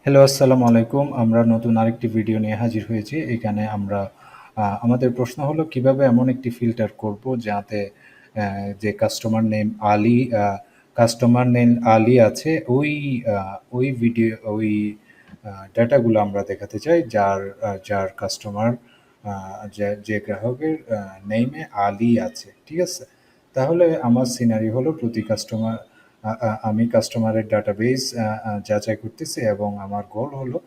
Hello, আসসালামু আলাইকুম। আমরা নতুন আরেকটি ভিডিও নিয়ে হাজির হয়েছি। এখানে আমরা আমাদের প্রশ্ন হলো কিভাবে এমন একটি ফিল্টার করব যাতে যে কাস্টমার নেম আলী আছে ওই ভিডিও ওই ডেটাগুলো আমরা দেখাতে চাই যার কাস্টমার যে গ্রাহকের নেমে আলী আছে। ঠিক আছে? তাহলে আমার সিনারি হলো প্রতি কাস্টমার আমি কাস্টমারের ডাটাবেস যাচাই করতেছি এবং আমার গোল হলো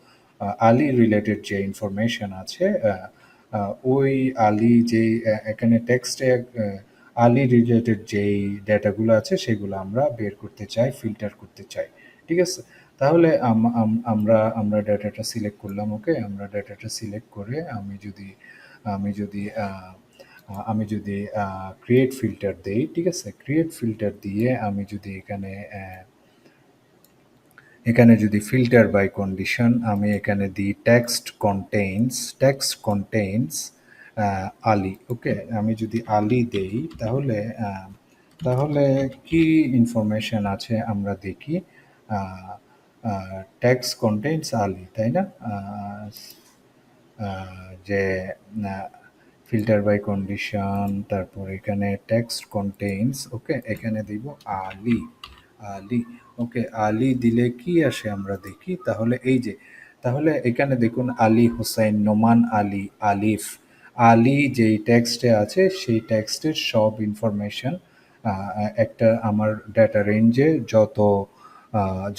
আলী রিলেটেড যে ইনফরমেশন আছে ওই আলী যেই এখানে টেক্সটে আলী রিলেটেড যেই ডেটাগুলো আছে সেগুলো আমরা বের করতে চাই, ফিল্টার করতে চাই। ঠিক আছে? তাহলে আমরা ডেটাটা সিলেক্ট করলাম। ওকে, আমরা ডেটাটা সিলেক্ট করে আমি যদি ক্রিয়েট ফিল্টার দেই। ঠিক আছে? ক্রিয়েট ফিল্টার দিয়ে আমি যদি এখানে যদি ফিল্টার বাই কন্ডিশন আমি এখানে দিই টেক্সট কন্টেইনস আলী। ওকে, আমি যদি আলী দেই তাহলে কি ইনফরমেশন আছে আমরা দেখি। টেক্সট কন্টেইনস আলী, তাই না? যে ফিল্টার বাই কন্ডিশন, তারপর এখানে টেক্সট কন্টেইনস। ওকে, এখানে দিব আলী। আলী। ওকে, আলী দিলে কি আসে আমরা দেখি। তাহলে এখানে দেখুন আলী হোসেন, নোমান আলী, আলিফ। আলী যেই টেক্সটে আছে সেই টেক্সটের সব ইনফরমেশন একটা আমার ডাটা রেঞ্জে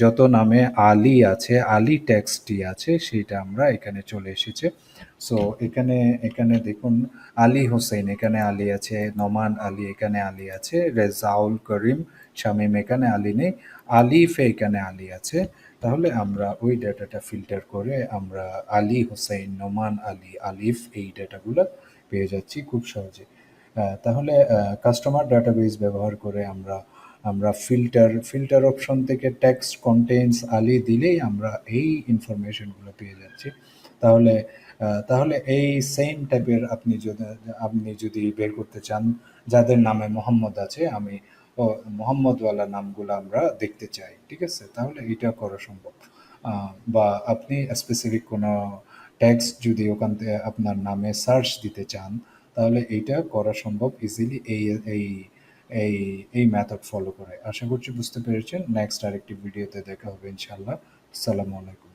যত নামে আলী আছে, আলী টেক্সটটি আছে সেটা আমরা এখানে চলে এসেছে। সো এখানে এখানে দেখুন আলী হোসেন, এখানে আলী আছে, নোমান আলী, এখানে আলী আছে, রেজাউল করিম শামীম, এখানে আলী নেই, আলিফে এখানে আলী আছে। তাহলে আমরা ওই ডেটাটা ফিল্টার করে আমরা আলী হোসেন, নোমান আলী, আলিফ এই ডেটাগুলো পেয়ে যাচ্ছি খুব সহজে। তাহলে কাস্টমার ডাটাবেস ব্যবহার করে আমরা আমরা ফিল্টার অপশন থেকে টেক্সট কন্টেইনস আলী দিলেই আমরা এই ইনফরমেশনগুলো পেয়ে যাচ্ছি। তাহলে তাহলে এই সেম টাইপের আপনি যদি বের করতে চান যাদের নামে মোহাম্মদ আছে, মোহাম্মদওয়ালা নামগুলো আমরা দেখতে চাই। ঠিক আছে? তাহলে এটা করা সম্ভব। বা আপনি স্পেসিফিক কোনো টেক্সট যদি ওখান থেকে আপনার নামে সার্চ দিতে চান তাহলে এইটা করা সম্ভব ইজিলি এই এই এই মেথড ফলো করে। আশা করছি বুঝতে পেরেছেন। নেক্সট আরেকটি ভিডিওতে দেখা হবে ইনশাআল্লাহ। আসসালামু আলাইকুম।